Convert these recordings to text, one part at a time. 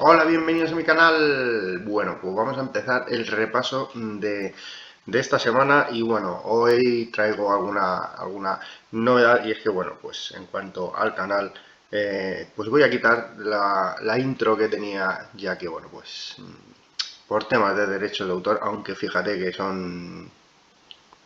Hola, bienvenidos a mi canal. Bueno, pues vamos a empezar el repaso de esta semana y bueno, hoy traigo alguna novedad y es que bueno, pues en cuanto al canal, pues voy a quitar la intro que tenía ya que bueno, pues por temas de derechos de autor, aunque fíjate que son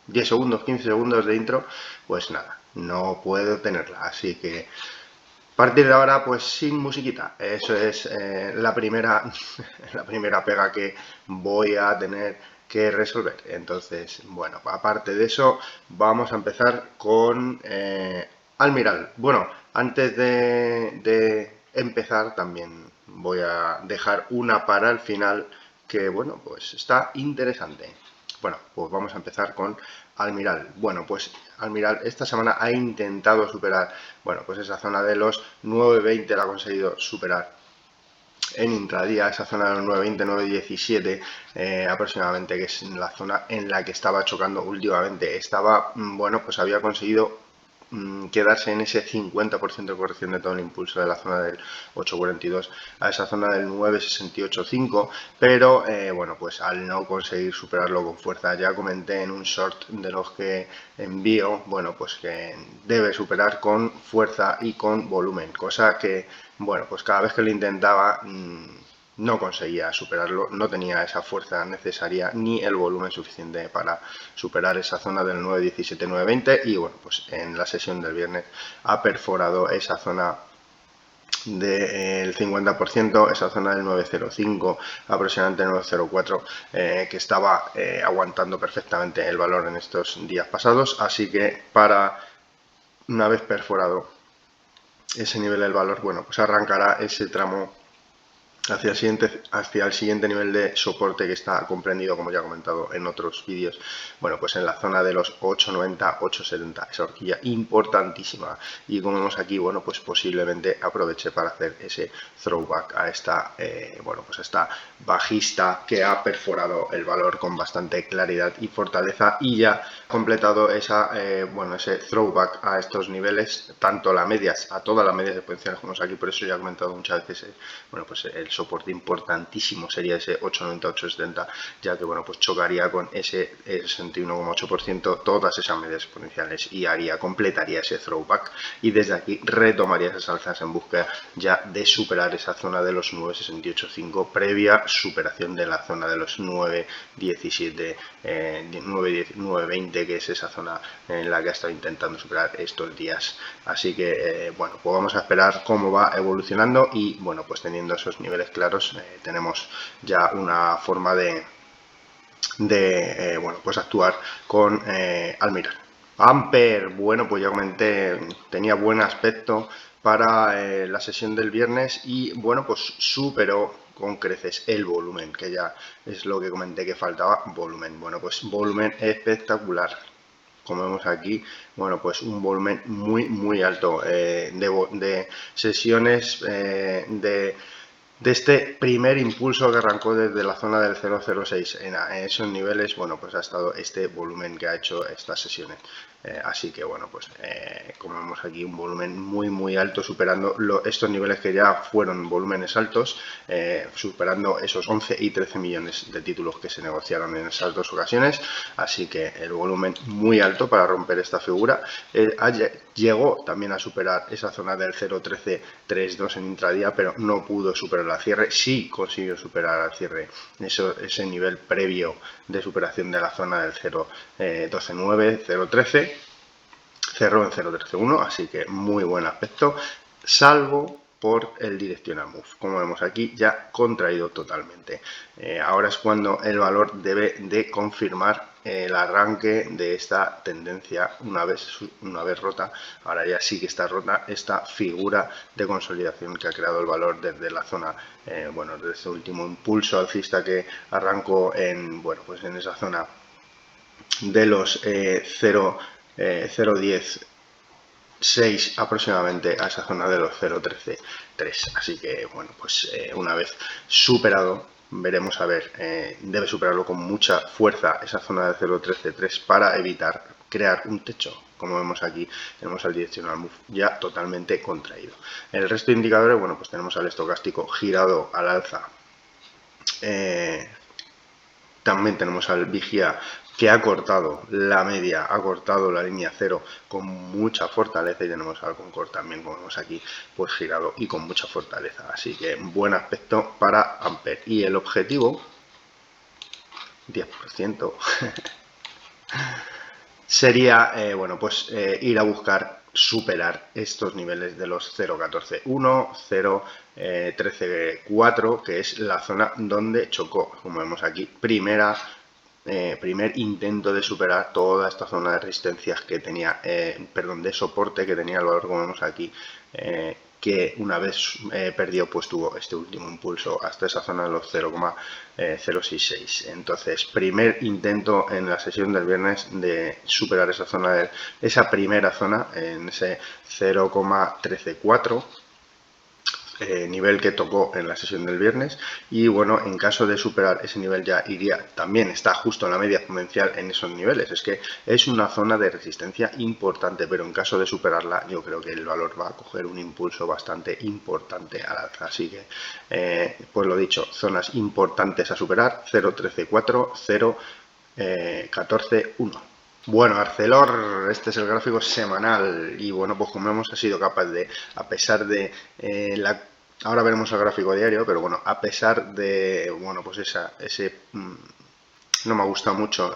10 segundos, 15 segundos de intro, pues nada, no puedo tenerla, así que a partir de ahora, pues sin musiquita. Eso es la primera, la primera pega que voy a tener que resolver. Entonces, bueno, aparte de eso, vamos a empezar con Almiral. Bueno, antes de empezar, también voy a dejar una para el final que, bueno, pues está interesante. Bueno, pues vamos a empezar con Almiral. Bueno, pues Almiral esta semana ha intentado superar, bueno, pues esa zona de los 9.20 la ha conseguido superar en intradía, esa zona de los 9.20, 9.17 aproximadamente, que es la zona en la que estaba chocando últimamente. Estaba, bueno, pues había conseguido quedarse en ese 50% de corrección de todo el impulso de la zona del 8.42 a esa zona del 9.68.5, pero bueno, pues al no conseguir superarlo con fuerza, ya comenté en un short de los que envío, bueno, pues que debe superar con fuerza y con volumen, cosa que, bueno, pues cada vez que lo intentaba no conseguía superarlo, no tenía esa fuerza necesaria ni el volumen suficiente para superar esa zona del 9.17, 9.20 y bueno, pues en la sesión del viernes ha perforado esa zona del 50%, esa zona del 9.05, aproximadamente 9.04, que estaba aguantando perfectamente el valor en estos días pasados, así que para una vez perforado ese nivel del valor, bueno, pues arrancará ese tramo hacia el siguiente nivel de soporte que está comprendido, como ya he comentado en otros vídeos, bueno, pues en la zona de los 8.90, 8.70, esa horquilla importantísima. Y como vemos aquí, bueno, pues posiblemente aproveche para hacer ese throwback a esta, bueno, pues esta bajista que ha perforado el valor con bastante claridad y fortaleza y ya ha completado esa, bueno, ese throwback a estos niveles, tanto las medias, a todas las medias exponenciales como aquí, por eso ya he comentado muchas veces, bueno, pues el soporte importantísimo sería ese 8.90, 8.70, ya que bueno, pues chocaría con ese 61,8%, todas esas medias exponenciales y completaría ese throwback y desde aquí retomaría esas alzas en búsqueda ya de superar esa zona de los 9.68.5 previa superación de la zona de los 9.17, 9.20, que es esa zona en la que ha estado intentando superar estos días. Así que bueno, pues vamos a esperar cómo va evolucionando y bueno, pues teniendo esos niveles claros, tenemos ya una forma de bueno, pues actuar con Almiral. Amper, bueno, pues ya comenté, tenía buen aspecto para la sesión del viernes y bueno, pues superó con creces el volumen, que ya es lo que comenté que faltaba, volumen. Bueno, pues volumen espectacular. Como vemos aquí, bueno, pues un volumen muy alto de sesiones de este primer impulso que arrancó desde la zona del 0,06 en esos niveles, bueno, pues ha estado este volumen que ha hecho estas sesiones. Así que bueno, pues como vemos aquí, un volumen muy alto, superando estos niveles que ya fueron volúmenes altos, superando esos 11 y 13 millones de títulos que se negociaron en esas dos ocasiones. Así que el volumen muy alto para romper esta figura. Llegó también a superar esa zona del 0,1332 en intradía, pero no pudo superar al cierre. Sí consiguió superar al cierre ese nivel previo de superación de la zona del 0,129, 0,13. Cerró en 0,131, así que muy buen aspecto, salvo por el directional move. Como vemos aquí, ya contraído totalmente. Ahora es cuando el valor debe de confirmar el arranque de esta tendencia una vez rota. Ahora ya sí que está rota esta figura de consolidación que ha creado el valor desde la zona, bueno, desde este último impulso alcista que arrancó en, bueno, pues en esa zona de los 0,10 6 aproximadamente a esa zona de los 0,13,3. Así que bueno, pues una vez superado, veremos a ver, debe superarlo con mucha fuerza esa zona de 0,13,3 para evitar crear un techo, como vemos aquí, tenemos al directional move ya totalmente contraído. El resto de indicadores, bueno, pues tenemos al estocástico girado al alza. También tenemos al vigía que ha cortado la media, ha cortado la línea 0 con mucha fortaleza, y tenemos al Concord también, como vemos aquí, pues girado y con mucha fortaleza. Así que buen aspecto para Ampere. Y el objetivo, 10%, sería, bueno, pues ir a buscar superar estos niveles de los 0.14.1, 0.13.4, que es la zona donde chocó, como vemos aquí, primer intento de superar toda esta zona de resistencias que tenía, de soporte que tenía el valor, como vemos aquí, que una vez perdió, pues tuvo este último impulso hasta esa zona de los 0,066. Entonces, primer intento en la sesión del viernes de superar esa zona, esa primera zona en ese 0,134. Nivel que tocó en la sesión del viernes, y bueno, en caso de superar ese nivel ya iría, también está justo en la media exponencial en esos niveles. Es que es una zona de resistencia importante, pero en caso de superarla yo creo que el valor va a coger un impulso bastante importante al alza. Así que pues lo dicho, zonas importantes a superar: 0.13.4, 0.14.1. Bueno, Arcelor, este es el gráfico semanal, y bueno, pues como hemos sido capaz de, a pesar de ahora veremos el gráfico diario, pero bueno, a pesar de, bueno, pues no me gusta mucho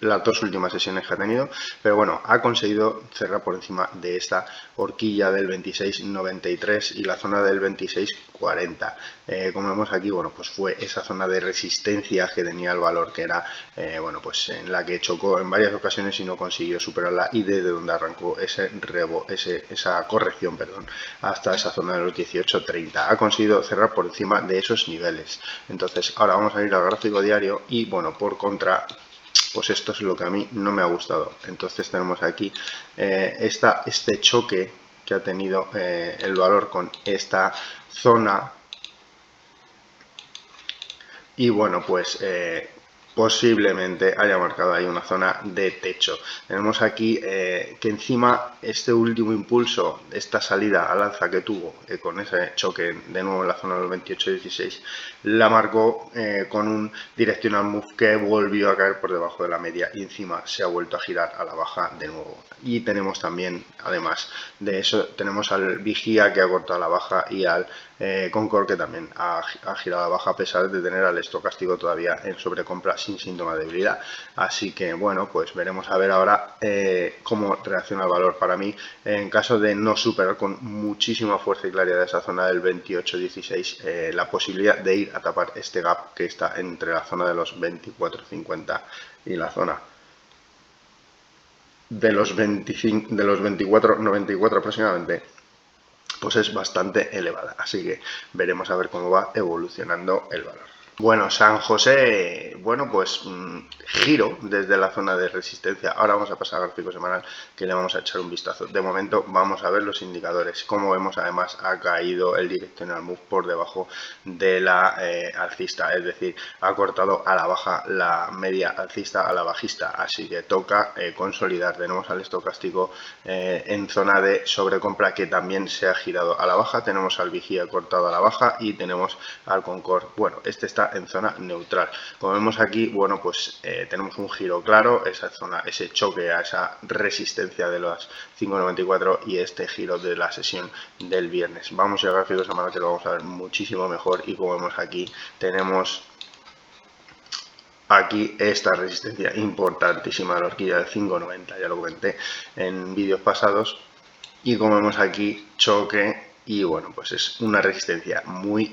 las dos últimas sesiones que ha tenido, pero bueno, ha conseguido cerrar por encima de esta horquilla del 26.93 y la zona del 26.40. Como vemos aquí, bueno, pues fue esa zona de resistencia que tenía el valor, que era, bueno, pues en la que chocó en varias ocasiones y no consiguió superarla, y desde donde arrancó esa corrección, perdón, hasta esa zona de los 18.30. Ha conseguido cerrar por encima de esos niveles. Entonces, ahora vamos a ir al gráfico diario, y bueno, por contra, pues esto es lo que a mí no me ha gustado. Entonces tenemos aquí este choque que ha tenido el valor con esta zona, y bueno, pues posiblemente haya marcado ahí una zona de techo. Tenemos aquí que encima este último impulso, esta salida al alza que tuvo con ese choque de nuevo en la zona del 28.16, la marcó con un directional move que volvió a caer por debajo de la media, y encima se ha vuelto a girar a la baja de nuevo. Y tenemos también, además de eso, tenemos al vigía que ha cortado a la baja, y al Concord que también ha girado a la baja, a pesar de tener al estocástico todavía en sobrecompra sin síntoma de debilidad. Así que bueno, pues veremos a ver ahora cómo reacciona el valor. Para mí, en caso de no superar con muchísima fuerza y claridad esa zona del 28.16, la posibilidad de ir a tapar este gap que está entre la zona de los 24.50 y la zona de los 24.94 aproximadamente, pues es bastante elevada. Así que veremos a ver cómo va evolucionando el valor. Bueno, San José, bueno, pues giro desde la zona de resistencia. Ahora vamos a pasar al gráfico semanal, que le vamos a echar un vistazo. De momento vamos a ver los indicadores. Como vemos, además ha caído el directional move por debajo de la alcista, es decir, ha cortado a la baja la media alcista a la bajista. Así que toca consolidar. Tenemos al estocástico en zona de sobrecompra, que también se ha girado a la baja. Tenemos al vigía cortado a la baja, y tenemos al Concord, bueno, este está en zona neutral. Como vemos aquí, bueno, pues tenemos un giro claro, esa zona, ese choque a esa resistencia de las 5.94, y este giro de la sesión del viernes. Vamos al gráfico semanal, que lo vamos a ver muchísimo mejor, y como vemos aquí, tenemos aquí esta resistencia importantísima de la horquilla de 5.90, ya lo comenté en vídeos pasados, y como vemos aquí, choque. Y bueno, pues es una resistencia muy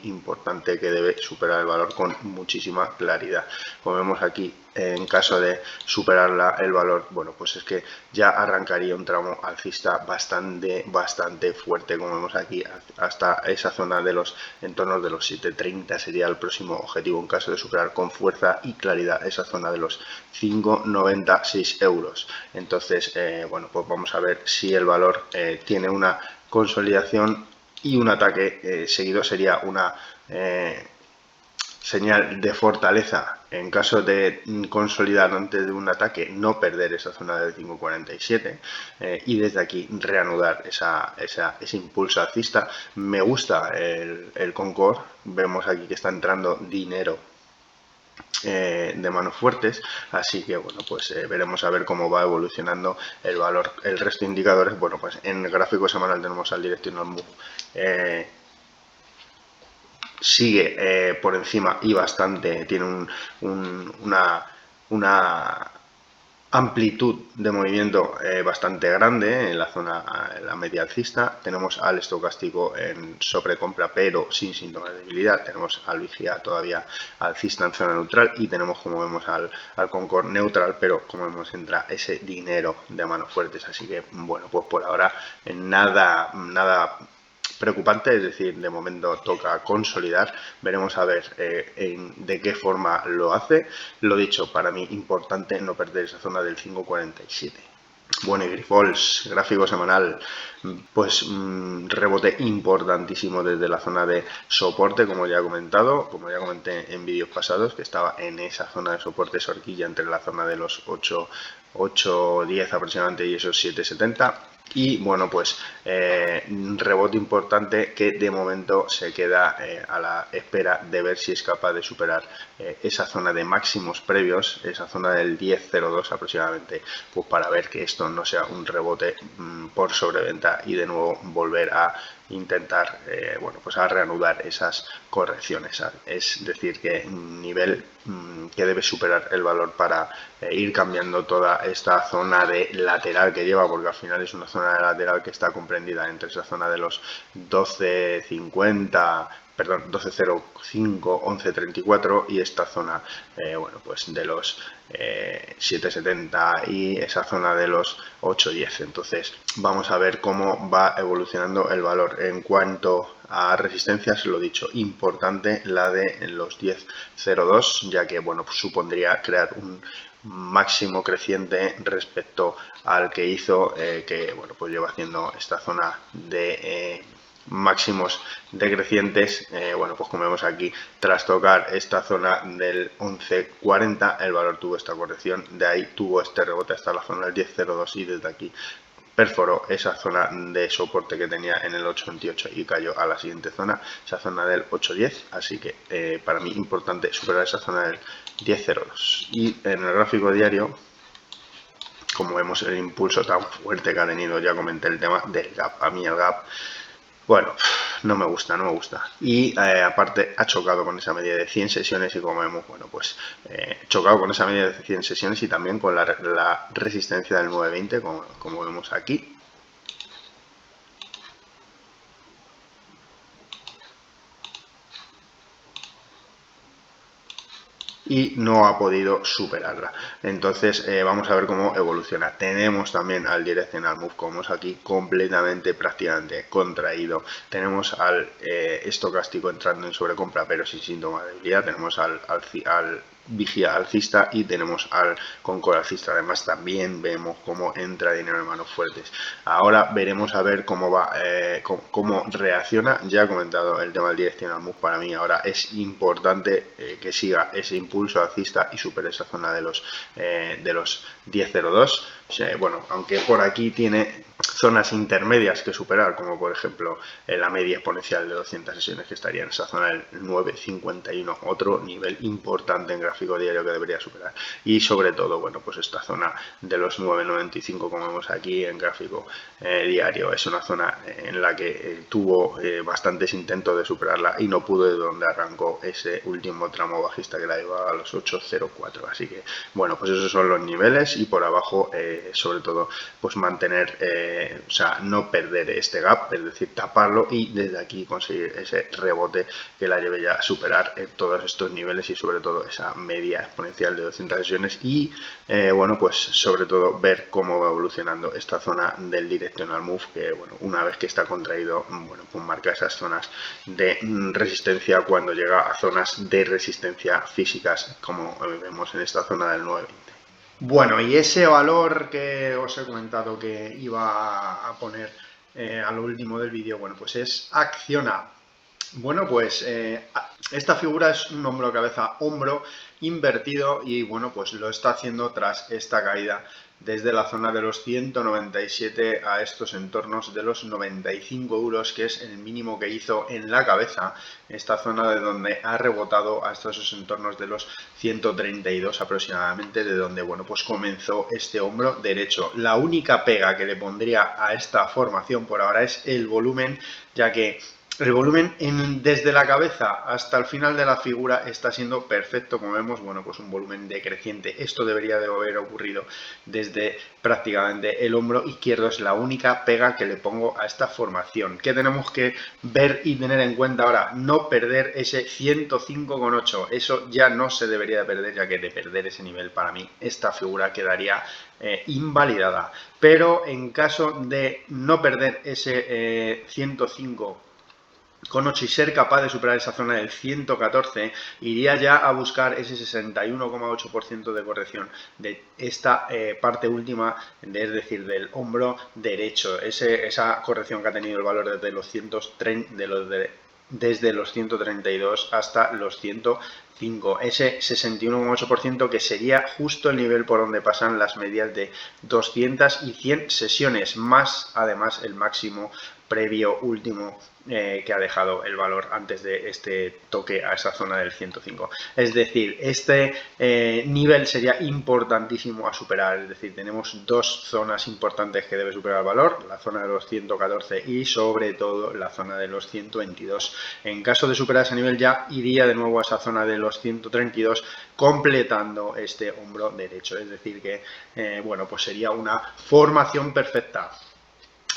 importante que debe superar el valor con muchísima claridad. Como vemos aquí, en caso de superarla, el valor, bueno, pues es que ya arrancaría un tramo alcista bastante fuerte. Como vemos aquí, hasta esa zona de los entornos de los 7.30 sería el próximo objetivo, en caso de superar con fuerza y claridad esa zona de los 5,96 euros. Entonces, bueno, pues vamos a ver si el valor tiene una consolidación, y un ataque seguido sería una señal de fortaleza en caso de consolidar antes de un ataque, no perder esa zona del 5.47 y desde aquí reanudar ese impulso alcista. Me gusta el Concord, vemos aquí que está entrando dinero de manos fuertes, así que bueno, pues veremos a ver cómo va evolucionando el valor. El resto de indicadores, bueno, pues en el gráfico semanal tenemos al Directional Move, sigue por encima y bastante, tiene una amplitud de movimiento bastante grande en la zona, la media alcista. Tenemos al estocástico en sobrecompra pero sin síntomas de debilidad. Tenemos al Vigia todavía alcista en zona neutral y tenemos, como vemos, al Concord neutral, pero como vemos entra ese dinero de manos fuertes. Así que bueno, pues por ahora nada preocupante, es decir, de momento toca consolidar, veremos a ver de qué forma lo hace. Lo dicho, para mí importante no perder esa zona del 5.47. Bueno, y Grifols, gráfico semanal, pues rebote importantísimo desde la zona de soporte, como ya he comentado, como ya comenté en vídeos pasados, que estaba en esa zona de soporte, esa horquilla entre la zona de los 8.10 aproximadamente y esos 7.70. Y bueno, pues rebote importante que de momento se queda a la espera de ver si es capaz de superar esa zona de máximos previos, esa zona del 10.02 aproximadamente, pues para ver que esto no sea un rebote por sobreventa y de nuevo volver a intentar bueno, pues a reanudar esas correcciones. Es decir, que nivel que debe superar el valor para ir cambiando toda esta zona de lateral que lleva, porque al final es una zona de lateral que está comprendida entre esa zona de los 12.50, perdón, 12.05, 11.34 y esta zona, bueno, pues de los 7.70 y esa zona de los 8.10. Entonces vamos a ver cómo va evolucionando el valor. En cuanto a resistencias, lo dicho, importante la de los 10.02, ya que bueno, pues supondría crear un máximo creciente respecto al que hizo, que bueno, pues lleva haciendo esta zona de máximos decrecientes. Bueno, pues como vemos aquí, tras tocar esta zona del 11.40, el valor tuvo esta corrección, de ahí tuvo este rebote hasta la zona del 10.02 y desde aquí perforó esa zona de soporte que tenía en el 8.28 y cayó a la siguiente zona, esa zona del 8.10, así que para mí importante superar esa zona del 10.02. Y en el gráfico diario, como vemos el impulso tan fuerte que ha tenido, ya comenté el tema del gap. A mí el gap, bueno, no me gusta, no me gusta. Y aparte ha chocado con esa media de 100 sesiones y como vemos, bueno, pues chocado con esa media de 100 sesiones y también con la resistencia del 920, como vemos aquí. Y no ha podido superarla. Entonces vamos a ver cómo evoluciona. Tenemos también al Directional Move, como vemos aquí, completamente, prácticamente contraído. Tenemos al estocástico entrando en sobrecompra, pero sin síntoma de debilidad. Tenemos al Vigia alcista y tenemos al Concord alcista. Además también vemos cómo entra dinero en manos fuertes. Ahora veremos a ver cómo va, cómo reacciona. Ya he comentado el tema del Directional Move. Para mí ahora es importante que siga ese impulso alcista y supere esa zona de los 10.02. Bueno, aunque por aquí tiene zonas intermedias que superar, como por ejemplo la media exponencial de 200 sesiones, que estaría en esa zona del 9.51, otro nivel importante en gráfico diario que debería superar. Y sobre todo, bueno, pues esta zona de los 9.95, como vemos aquí en gráfico diario, es una zona en la que tuvo bastantes intentos de superarla y no pudo, de donde arrancó ese último tramo bajista que la llevaba a los 8.04. Así que bueno, pues esos son los niveles y por abajo sobre todo pues mantener, o sea, no perder este gap, es decir, taparlo y desde aquí conseguir ese rebote que la lleve ya a superar todos estos niveles y sobre todo esa media exponencial de 200 sesiones y bueno, pues sobre todo ver cómo va evolucionando esta zona del Directional Move, que bueno, una vez que está contraído, bueno, pues marca esas zonas de resistencia cuando llega a zonas de resistencia físicas, como vemos en esta zona del 920. Bueno, y ese valor que os he comentado que iba a poner a lo último del vídeo, bueno, pues es Acciona. Bueno, pues esta figura es un hombro, cabeza, hombro invertido y bueno, pues lo está haciendo tras esta caída desde la zona de los 197 a estos entornos de los 95 euros, que es el mínimo que hizo en la cabeza, esta zona de donde ha rebotado hasta esos entornos de los 132 aproximadamente, de donde bueno, pues comenzó este hombro derecho. La única pega que le pondría a esta formación por ahora es el volumen, ya que el volumen desde la cabeza hasta el final de la figura está siendo perfecto, como vemos, bueno, pues un volumen decreciente. Esto debería de haber ocurrido desde prácticamente el hombro izquierdo, es la única pega que le pongo a esta formación. ¿Qué tenemos que ver y tener en cuenta ahora? No perder ese 105,8, eso ya no se debería de perder, ya que de perder ese nivel para mí esta figura quedaría invalidada. Pero en caso de no perder ese 105,8 y ser capaz de superar esa zona del 114, iría ya a buscar ese 61,8% de corrección de esta parte última, es decir, del hombro derecho. Esa corrección que ha tenido el valor desde los 132 hasta los 105, ese 61,8% que sería justo el nivel por donde pasan las medias de 200 y 100 sesiones, más además el máximo previo último que ha dejado el valor antes de este toque a esa zona del 105. Es decir, este nivel sería importantísimo a superar, es decir, tenemos dos zonas importantes que debe superar el valor, la zona de los 114 y sobre todo la zona de los 122. En caso de superar ese nivel ya iría de nuevo a esa zona de los 132 completando este hombro derecho, es decir que bueno, pues sería una formación perfecta,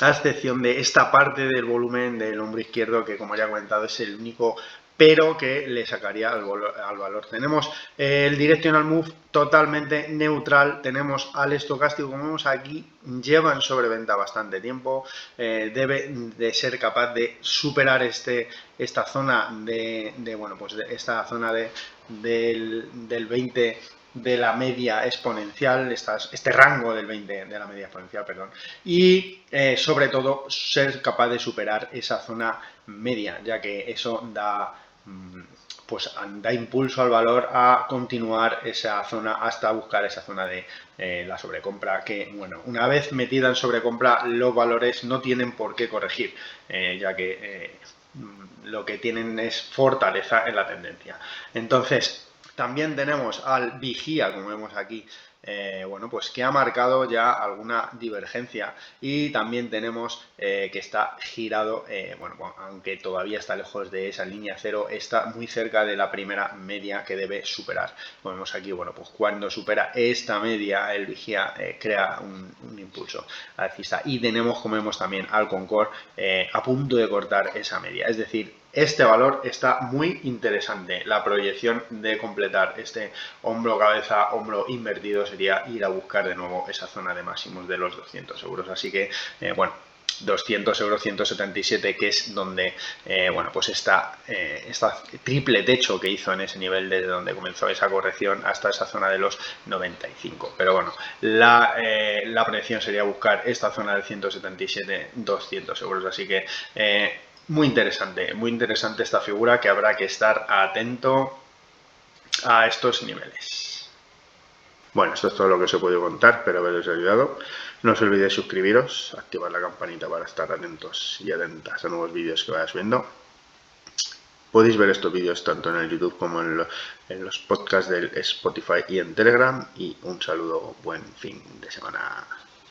a excepción de esta parte del volumen del hombro izquierdo, que como ya he comentado es el único pero que le sacaría al valor. Tenemos el directional move totalmente neutral, tenemos al estocástico, como vemos aquí, lleva en sobreventa bastante tiempo, debe de ser capaz de superar esta zona bueno, pues de esta zona del 20 de la media exponencial, este rango del 20 de la media exponencial, perdón, y sobre todo ser capaz de superar esa zona media, ya que eso pues da impulso al valor a continuar esa zona hasta buscar esa zona de la sobrecompra, que bueno, una vez metida en sobrecompra los valores no tienen por qué corregir, ya que lo que tienen es fortaleza en la tendencia. Entonces, también tenemos al vigía, como vemos aquí, bueno, pues que ha marcado ya alguna divergencia, y también tenemos que está girado, bueno, aunque todavía está lejos de esa línea cero, está muy cerca de la primera media que debe superar. Como vemos aquí, bueno, pues cuando supera esta media, el vigía crea un impulso alcista, y tenemos, como vemos también, al Concord a punto de cortar esa media, es decir, este valor está muy interesante. La proyección de completar este hombro, cabeza, hombro invertido sería ir a buscar de nuevo esa zona de máximos de los 200 euros. Así que, bueno, 200 euros 177, que es donde bueno, pues esta triple techo que hizo en ese nivel desde donde comenzó esa corrección hasta esa zona de los 95. Pero bueno, la proyección sería buscar esta zona de 177, 200 euros. Así que muy interesante esta figura, que habrá que estar atento a estos niveles. Bueno, esto es todo lo que os he podido contar, espero haberos ayudado. No os olvidéis suscribiros, activar la campanita para estar atentos y atentas a nuevos vídeos que vayas viendo. Podéis ver estos vídeos tanto en el YouTube como en los podcasts del Spotify y en Telegram. Y un saludo, buen fin de semana.